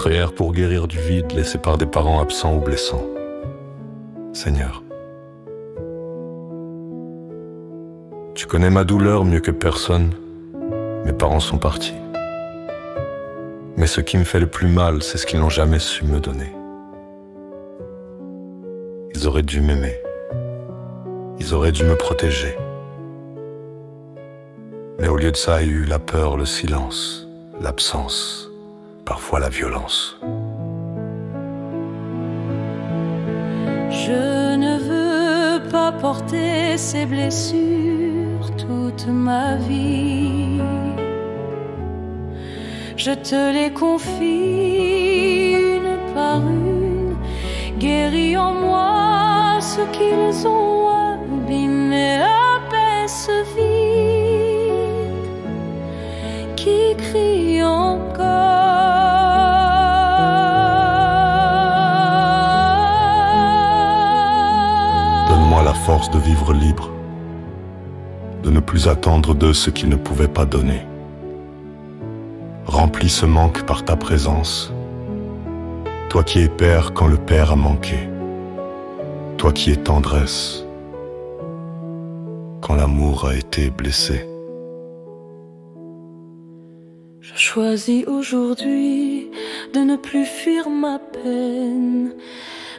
Prière pour guérir du vide laissé par des parents absents ou blessants. Seigneur, tu connais ma douleur mieux que personne. Mes parents sont partis. Mais ce qui me fait le plus mal, c'est ce qu'ils n'ont jamais su me donner. Ils auraient dû m'aimer. Ils auraient dû me protéger. Mais au lieu de ça, il y a eu la peur, le silence, l'absence, parfois la violence. Je ne veux pas porter ces blessures toute ma vie. Je te les confie une par une, guéris en moi ce qu'ils ont abîmé, apaise ce vide qui crie encore. Donne-moi la force de vivre libre, de ne plus attendre d'eux ce qu'ils ne pouvaient pas donner. Remplis ce manque par ta présence, toi qui es père quand le père a manqué, toi qui es tendresse quand l'amour a été blessé. Je choisis aujourd'hui de ne plus fuir ma peine,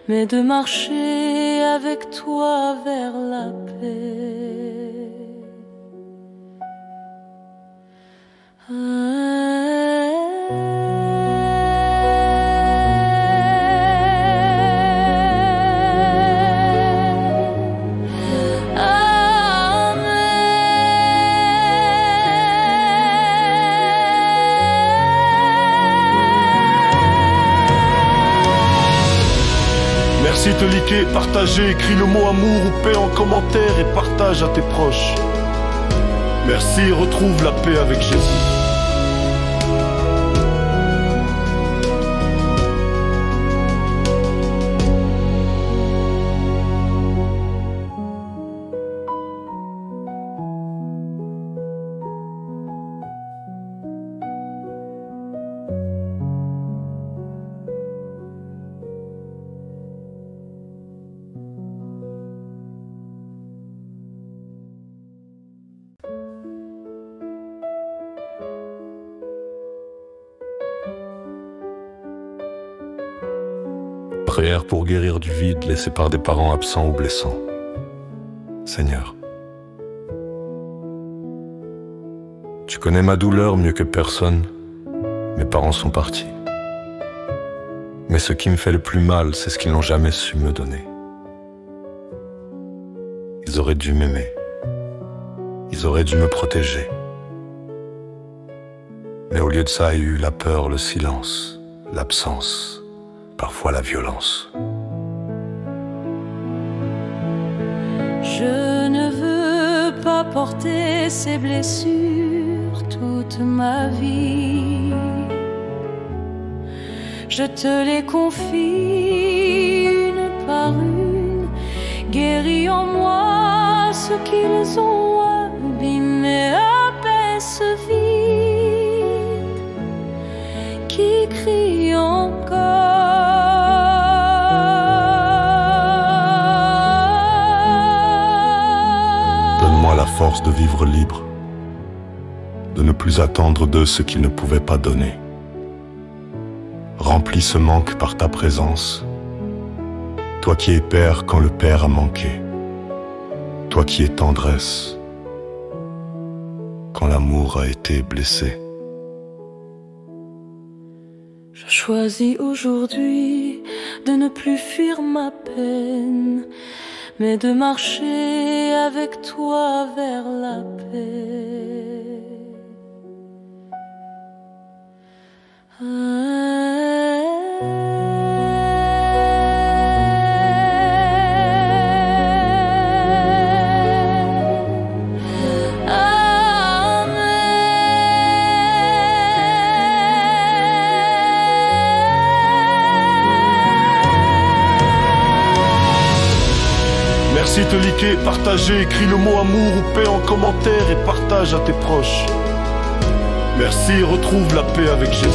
mais de marcher avec toi vers la paix. Merci de liker, partager, écris le mot amour ou paix en commentaire et partage à tes proches. Merci et retrouve la paix avec Jésus. Prière pour guérir du vide laissé par des parents absents ou blessants. Seigneur, tu connais ma douleur mieux que personne. Mes parents sont partis. Mais ce qui me fait le plus mal, c'est ce qu'ils n'ont jamais su me donner. Ils auraient dû m'aimer. Ils auraient dû me protéger. Mais au lieu de ça, il y a eu la peur, le silence, l'absence, parfois la violence. Je ne veux pas porter ces blessures toute ma vie. Je te les confie une par une, guéris en moi ce qu'ils ont abîmé, apaise ce vide qui crie encore. Donne-moi la force de vivre libre, de ne plus attendre d'eux ce qu'ils ne pouvaient pas donner. Remplis ce manque par ta présence, toi qui es père quand le père a manqué, toi qui es tendresse quand l'amour a été blessé. Je choisis aujourd'hui de ne plus fuir ma peine, mais de marcher avec toi vers la paix. Merci de liker, partager, écris le mot amour ou paix en commentaire et partage à tes proches. Merci et retrouve la paix avec Jésus.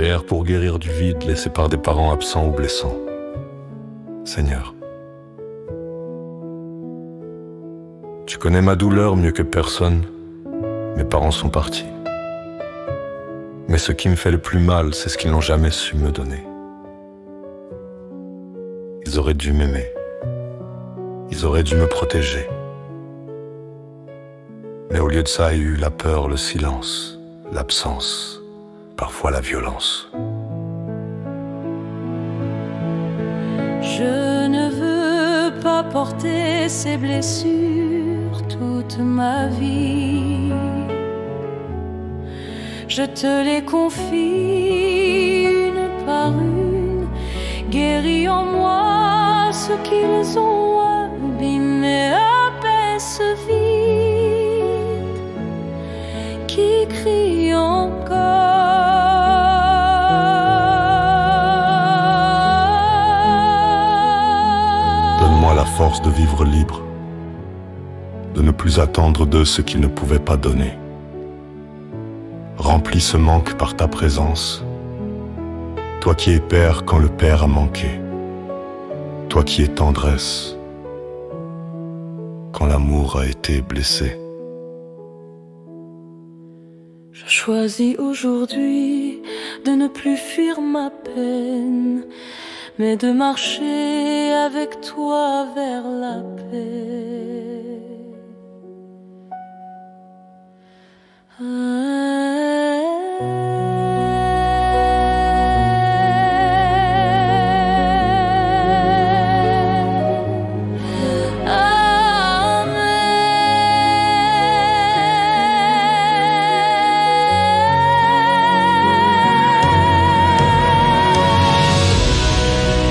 Prière pour guérir du vide laissé par des parents absents ou blessants. Seigneur, tu connais ma douleur mieux que personne. Mes parents sont partis. Mais ce qui me fait le plus mal, c'est ce qu'ils n'ont jamais su me donner. Ils auraient dû m'aimer. Ils auraient dû me protéger. Mais au lieu de ça, il y a eu la peur, le silence, l'absence, parfois la violence. Je ne veux pas porter ces blessures toute ma vie. Je te les confie une par une, guéris en moi ce qu'ils ont abîmé, apaise vide qui crie encore. Donne-moi la force de vivre libre, de ne plus attendre d'eux ce qu'ils ne pouvaient pas donner. Remplis ce manque par ta présence, toi qui es père quand le père a manqué, toi qui es tendresse quand l'amour a été blessé. Je choisis aujourd'hui de ne plus fuir ma peine, mais de marcher avec toi vers la paix.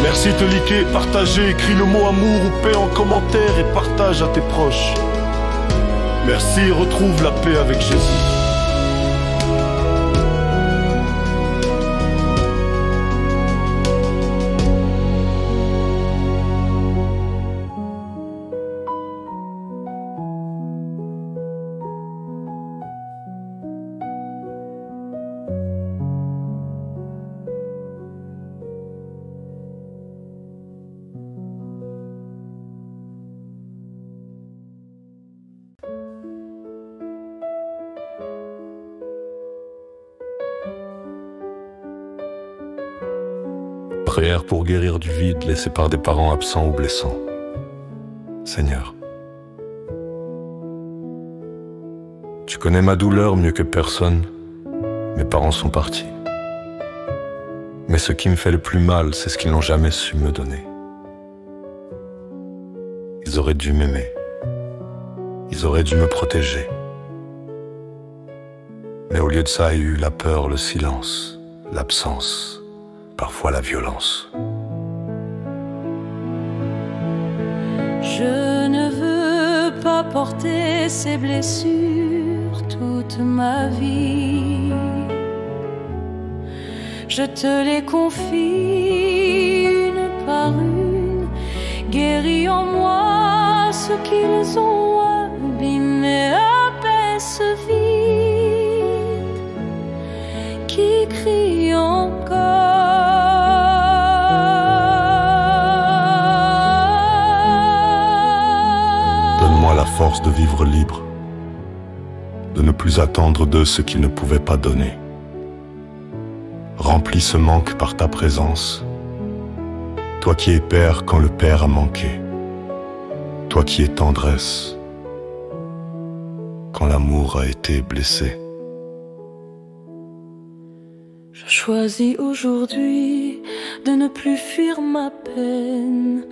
Merci de liker, partager, écris le mot amour ou paix en commentaire et partage à tes proches. Merci, retrouve la paix avec Jésus. Prière pour guérir du vide laissé par des parents absents ou blessants. Seigneur, tu connais ma douleur mieux que personne. Mes parents sont partis. Mais ce qui me fait le plus mal, c'est ce qu'ils n'ont jamais su me donner. Ils auraient dû m'aimer. Ils auraient dû me protéger. Mais au lieu de ça, il y a eu la peur, le silence, l'absence, parfois la violence. Je ne veux pas porter ces blessures toute ma vie. Je te les confie une par une, guéris en moi ce qu'ils ont abîmé, apaise vide qui crie encore. La force de vivre libre, de ne plus attendre d'eux ce qu'ils ne pouvaient pas donner. Remplis ce manque par ta présence, toi qui es père quand le père a manqué, toi qui es tendresse quand l'amour a été blessé. Je choisis aujourd'hui de ne plus fuir ma peine,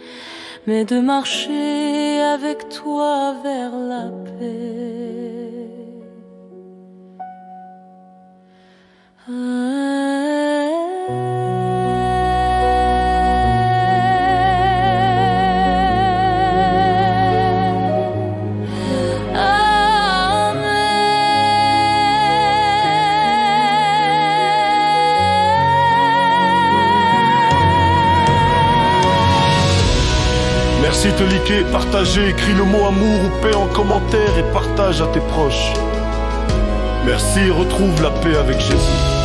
mais de marcher avec toi vers la paix. Merci de liker, partager, écris le mot amour ou paix en commentaire et partage à tes proches. Merci, retrouve la paix avec Jésus.